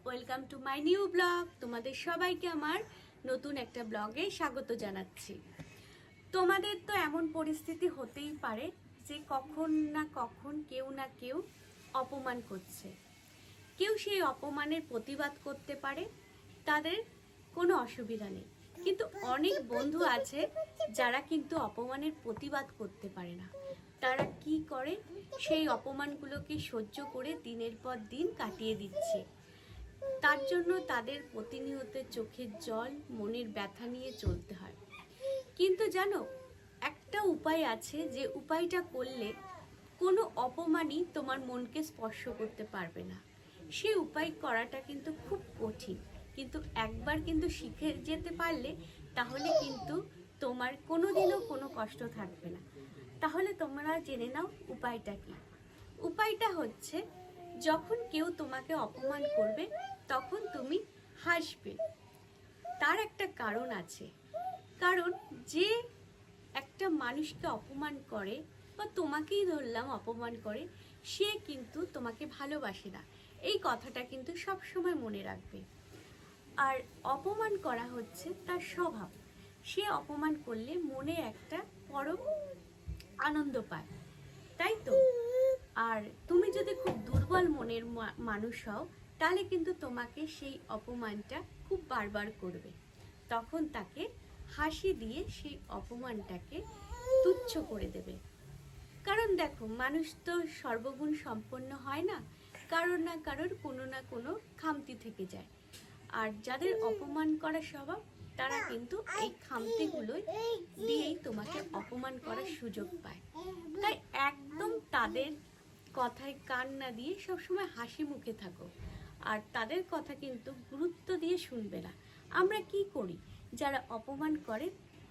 Welcome to my new blog. তোমাদের সবাইকে আমার নতুন একটা ব্লগে স্বাগত জানাচ্ছি। তোমাদের তো এমন পরিস্থিতি হতেই পারে যে কখন না কখন কেউ না কেউ অপমান করছে, কেউ সেই অপমানের প্রতিবাদ করতে পারে, তাদের কোনো অসুবিধা নেই। কিন্তু অনেক বন্ধু আছে যারা কিন্তু অপমানের প্রতিবাদ করতে পারে না। তারা কি করে, সেই অপমানগুলোকে সহ্য করে দিনের পর দিন কাটিয়ে দিচ্ছে। তার জন্য তাদের প্রতিনিয়ত চোখের জল, মনের ব্যথা নিয়ে চলতে হয়। কিন্তু জানো, একটা উপায় আছে, যে উপায়টা করলে কোনো অপমানই তোমার মনকে স্পর্শ করতে পারবে না। সেই উপায় করাটা কিন্তু খুব কঠিন, কিন্তু একবার কিন্তু শিখে যেতে পারলে তাহলে কিন্তু তোমার কোনোদিনও কোনো কষ্ট থাকবে না। তাহলে তোমরা জেনে নাও উপায়টা কি। উপায়টা হচ্ছে, যখন কেউ তোমাকে অপমান করবে তখন তুমি হাসবে। তার একটা কারণ আছে। কারণ যে একটা মানুষকে অপমান করে, বা তোমাকেই ধরলাম অপমান করে, সে কিন্তু তোমাকে ভালোবাসে না। এই কথাটা কিন্তু সব সময় মনে রাখবে। আর অপমান করা হচ্ছে তার স্বভাব। সে অপমান করলে মনে একটা পরম আনন্দ পায়, তাই তো? আর তুমি যদি খুব দুর্বল মনের মানুষ হও, তাহলে কিন্তু তোমাকে সেই অপমানটা খুব বারবার করবে। তখন তাকে হাসি দিয়ে সেই অপমানটাকে তুচ্ছ করে দেবে। কারণ দেখো, মানুষ তো সর্বগুণ সম্পন্ন হয় না, কারোর না কারোর কোনো না কোনো খামতি থেকে যায়। আর যাদের অপমান করার স্বভাব, তারা কিন্তু এই খামতিগুলোই দিয়েই তোমাকে অপমান করার সুযোগ পায়। তাই একদম তাদের কথায় কান না দিয়ে সবসময় হাসি মুখে থাকো, আর তাদের কথা কিন্তু গুরুত্ব দিয়ে শুনবে না। আমরা কি করি, যারা অপমান করে,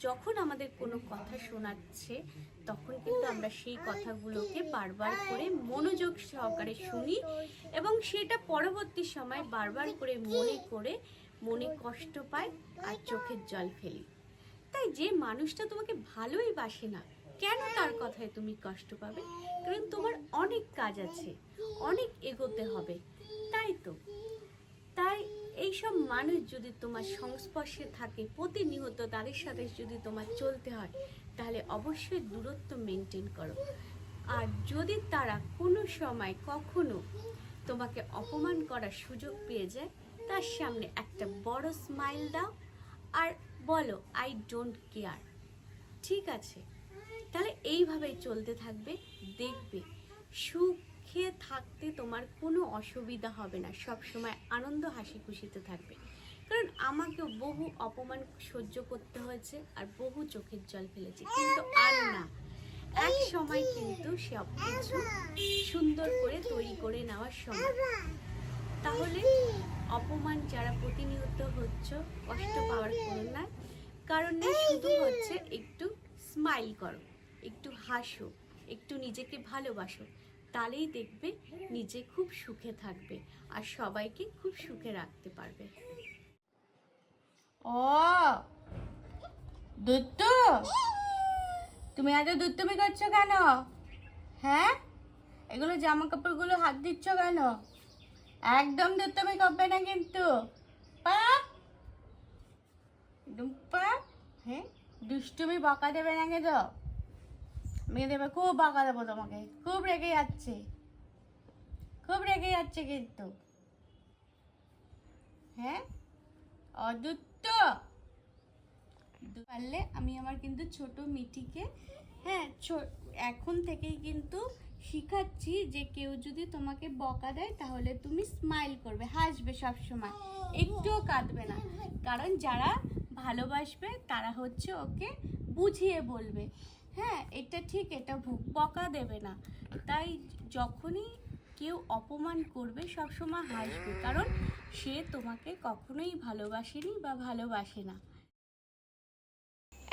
যখন আমাদের কোনো কথা শোনাচ্ছে তখন কিন্তু আমরা সেই কথাগুলোকে বারবার করে মনোযোগ সহকারে শুনি, এবং সেটা পরবর্তী সময় বারবার করে মনে কষ্ট পাই আর চোখের জল ফেলি। তাই যে মানুষটা তোমাকে ভালোই বাসে না, কেন তার কথায় তুমি কষ্ট পাবে? কারণ তোমার অনেক কাজ আছে, অনেক এগোতে হবে, তাই তো? তাই এইসব মানুষ যদি তোমার সংস্পর্শে থাকে, প্রতিনিয়ত তাদের সাথে যদি তোমার চলতে হয়, তাহলে অবশ্যই দূরত্ব মেনটেন করো। আর যদি তারা কোনো সময় কখনো তোমাকে অপমান করার সুযোগ পেয়ে যায়, তার সামনে একটা বড় স্মাইল দাও আর বলো, আই ডোন্ট কেয়ার। ঠিক আছে? তাহলে এইভাবেই চলতে থাকবে, দেখবে সুখে থাকতে তোমার কোনো অসুবিধা হবে না, সব সময় আনন্দ হাসি খুশিতে থাকবে। কারণ আমাকেও বহু অপমান সহ্য করতে হয়েছে, আর বহু চোখের জল ফেলেছি, কিন্তু আর না, এক সময় কিন্তু সব কিছু সুন্দর করে তৈরি করে নেওয়ার সময়। তাহলে অপমান যারা প্রতিনিয়ত হচ্ছ, কষ্ট পাওয়ার কোনো না কারণে, শুধু হচ্ছে একটু স্মাইল করো, একটু হাসো, একটু নিজেকে ভালোবাসো, তাহলেই দেখবে নিজে খুব সুখে থাকবে আর সবাইকে খুব সুখে রাখতে পারবে। ও দুত্তু, তুমি এত দুত্তুমি করছো কেন? হ্যাঁ, এগুলো জামা কাপড়গুলো হাত দিচ্ছ কেন? একদম দুত্তুমি করবে না কিন্তু। পাপ একদম পাপ। হ্যাঁ, দুষ্টুমি বকা দেবে না কিন্তু। মেয়ে দেবে, খুব বকা দেবো তোমাকে। খুব রেগে যাচ্ছে, খুব রেগে যাচ্ছে কিন্তু। হ্যাঁ অদুত্ত, পারলে আমি আমার কিন্তু ছোট মিটিকে, হ্যাঁ, এখন থেকেই কিন্তু শিখাচ্ছি যে কেউ যদি তোমাকে বকা দেয় তাহলে তুমি স্মাইল করবে, হাসবে সব সময়, একটুও কাঁদবে না। কারণ যারা ভালোবাসবে তারা হচ্ছে ওকে বুঝিয়ে বলবে, হ্যাঁ এটা ঠিক, এটা ভুল, বকা দেবে না। তাই যখনই কেউ অপমান করবে সবসময় হাসবে, কারণ সে তোমাকে কখনোই ভালোবাসেনি বা ভালোবাসে না।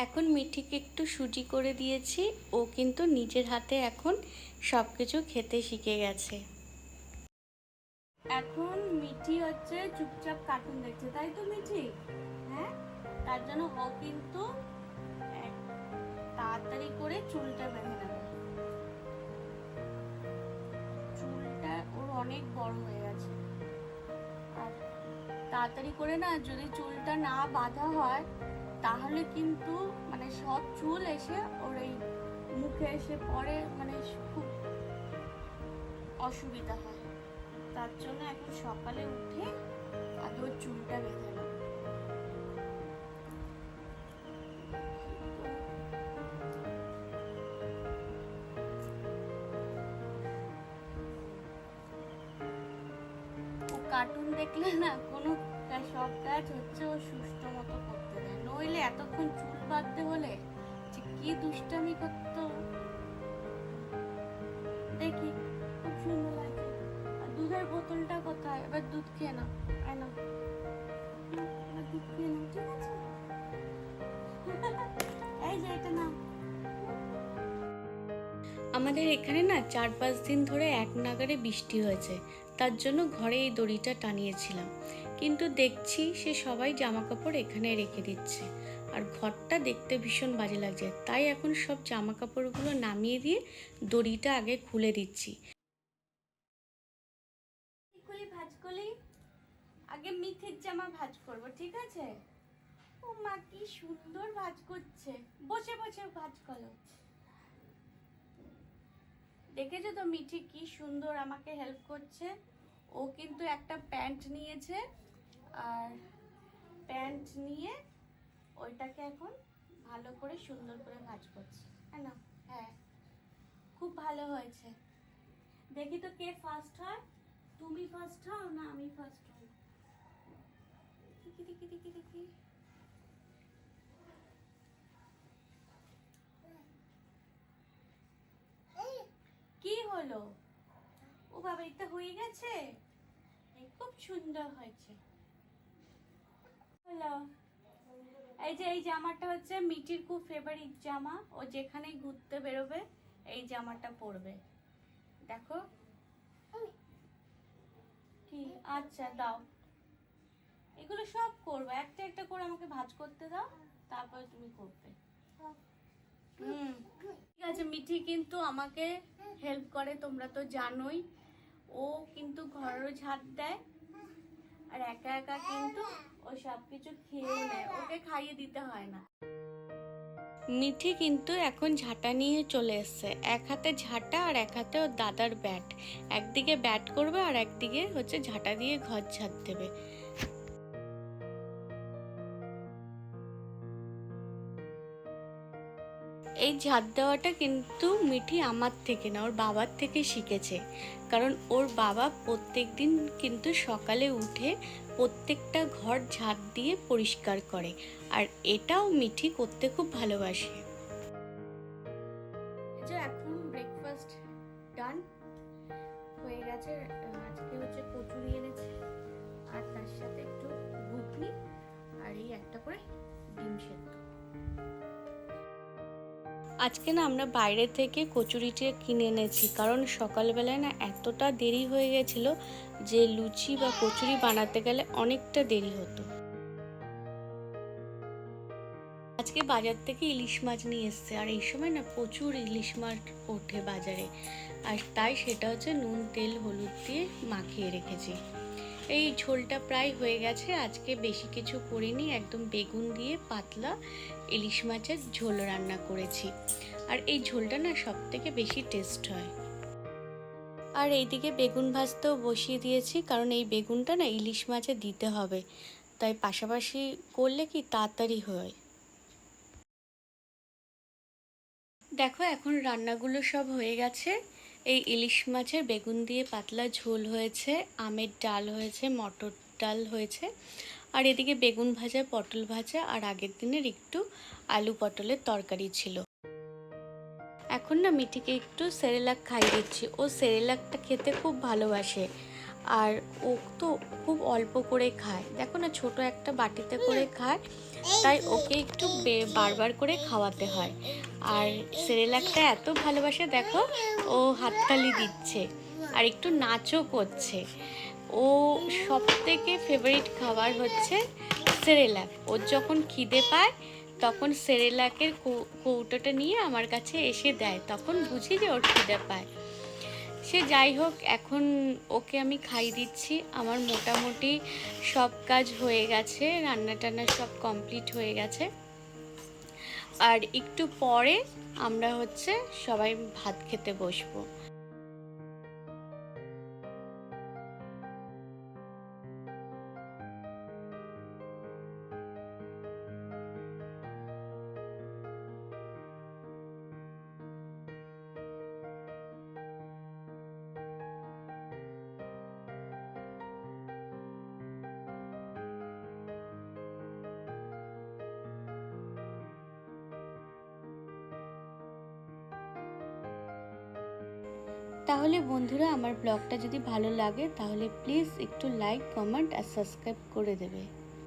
এখন মিঠিকে একটু সুজি করে দিয়েছি, ও কিন্তু নিজের হাতে এখন সব কিছু খেতে শিখে গেছে। এখন মিঠি হচ্ছে চুপচাপ কার্টুন দেখছে, তাই তো মিঠি? হ্যাঁ, তার জন্য ও কিন্তু তাড়াতাড়ি করে চুলটা বেঁধে নেবে। চুলটা ওর অনেক বড় হয়ে গেছে, আর তাড়াতাড়ি করে না যদি চুলটা না বাঁধা হয় তাহলে কিন্তু মানে সব চুল এসে ওর এই মুখে এসে পড়ে, মানে খুব অসুবিধা হয়। তার জন্য এখন সকালে উঠে আগে ওর চুলটা বেঁধে নেব। কার্টুন দেখলে না কোনো সব কাজ হচ্ছে ও সুস্থ মতো করতে দেয়, নইলে এতক্ষণ চুল বাঁধতে হলে যে কি দুষ্টামি করতো। দেখি খুব সুন্দর লাগে। আর দুধের বোতলটা কোথায়? এবার দুধ খেয়ে নাও, আয় নাও, দুধ খেয়ে নাও, ঠিক আছে? এই যে এটা নাও। আমাদের এখানে না 4-5 দিন ধরে এক নাগাড়ে বৃষ্টি হয়েছে, তার জন্য ঘরে এই দড়িটা টানিয়েছিলাম, কিন্তু দেখছি সে সবাই জামা কাপড় এখানে রেখে দিচ্ছে আর ঘরটা দেখতে ভীষণ বাজে লাগছে। তাই এখন সব জামা কাপড়গুলো নামিয়ে দিয়ে দড়িটা আগে খুলে দিচ্ছি। আগে মিথির জামা ভাঁজ করব, ঠিক আছে? ও মা কি সুন্দর ভাঁজ করছে, বসে বসে ভাঁজ করো। দেখেছো তো মিঠি কি সুন্দর আমাকে হেল্প করছে। ও কিন্তু একটা প্যান্ট নিয়েছে, আর প্যান্ট নিয়ে ওইটাকে এখন ভালো করে সুন্দর করে ভাঁজ করছে। হ্যাঁ না? হ্যাঁ, খুব ভালো হয়েছে। দেখি তো কে ফার্স্ট হয়, তুমি ফার্স্ট হও না আমি ফার্স্ট হই? দেখি দেখি দেখি দেখি। কি হলো? ও বাবা, এটা হয়ে গেছে, খুব সুন্দর হয়েছে। হলো। এই যে এই জামাটা হচ্ছে মিঠির খুব ফেভারিট জামা, ও যেখানে ঘুরতে বেরোবে এই জামাটা পরবে। দেখো কি, আচ্ছা দাও, এগুলো সব করবে, একটা একটা করে আমাকে ভাঁজ করতে দাও, তারপরে তুমি করবে। ঠিক আছে। মিঠি কিন্তু আমাকে হেল্প করে, তোমরা তো জানোই। ও কিন্তু ঘরেরও ঝাড় দেয়, আর একা একা কিন্তু ও সবকিছু খেয়েও নেয়, ওকে খাইয়ে দিতে হয় না। মিঠি কিন্তু এখন ঝাঁটা নিয়ে চলে এসছে, এক হাতে ঝাঁটা আর এক হাতে ওর দাদার ব্যাট। একদিকে ব্যাট করবে আর একদিকে হচ্ছে ঝাঁটা দিয়ে ঘর ঝাড় দেবে। এই ঝাঁট দেওয়াটা কিন্তু মিঠি আমার থেকে না, ওর বাবার থেকে শিখেছে। কারণ ওর বাবা প্রত্যেক দিন কিন্তু সকালে উঠে প্রত্যেকটা ঘর ঝাঁট দিয়ে পরিষ্কার করে, আর এটাও মিঠি করতে খুব ভালোবাসে। যে এখন ব্রেকফাস্ট ডান হয়ে গেছে। আজকে হচ্ছে কচুরি এনেছে, আর তার সাথে একটু ঘুগনি, আর এই একটা করে ডিম সেদ্ধ। আজকে না আমরা বাইরে থেকে কচুরিটা কিনে এনেছি, কারণ সকালবেলায় না এতটা দেরি হয়ে গেছিল যে লুচি বা কচুরি বানাতে গেলে অনেকটা দেরি হতো। আজকে বাজার থেকে ইলিশ মাছ নিয়ে এসছে, আর এই সময় না প্রচুর ইলিশ মাছ ওঠে বাজারে, আর তাই সেটা হচ্ছে নুন তেল হলুদ দিয়ে মাখিয়ে রেখেছি। এই ঝোলটা প্রায় হয়ে গেছে, আজকে বেশি কিছু করিনি, একদম বেগুন দিয়ে পাতলা ইলিশ মাছের ঝোল রান্না করেছি, আর এই ঝোলটা না সব থেকে বেশি টেস্ট হয়। আর এইদিকে বেগুন ভাজতেও বসিয়ে দিয়েছি, কারণ এই বেগুনটা না ইলিশ মাছে দিতে হবে, তাই পাশাপাশি করলে কি তাড়াতাড়ি হয়। দেখো এখন রান্নাগুলো সব হয়ে গেছে। এই ইলিশ মাছের বেগুন দিয়ে পাতলা ঝোল হয়েছে, আমের ডাল হয়েছে, মটর ডাল হয়েছে, আর এদিকে বেগুন ভাজা, পটল ভাজা, আর আগের দিনের একটু আলু পটলের তরকারি ছিল। এখন না মিঠিকে একটু সেরেলাক খাইয়ে দিচ্ছি, ও সেরেলাকটা খেতে খুব ভালোবাসে, আর ও তো খুব অল্প করে খায়। দেখো না ছোট একটা বাটিতে করে খায়, তাই ওকে একটু বারবার করে খাওয়াতে হয়। আর সেরেলাকটা এত ভালোবাসে, দেখো ও হাততালি দিচ্ছে আর একটু নাচও করছে। ও সব থেকে ফেভারিট খাবার হচ্ছে সেরেলাক। ওর যখন খিদে পায় তখন সেরেলাকের কৌটোটা নিয়ে আমার কাছে এসে দেয়, তখন বুঝি যে ওর খিদে পায়। সে যাই হোক, এখন ওকে আমি খাইয়ে দিচ্ছি। আমার মোটামুটি সব কাজ হয়ে গেছে, রান্না টান্না সব কমপ্লিট হয়ে গেছে। আর একটু পরে আমরা সবাই ভাত খেতে বসবো। তাহলে বন্ধুরা, আমার ব্লগটা যদি ভালো লাগে তাহলে প্লিজ একটু লাইক, কমেন্ট আর সাবস্ক্রাইব করে দেবে।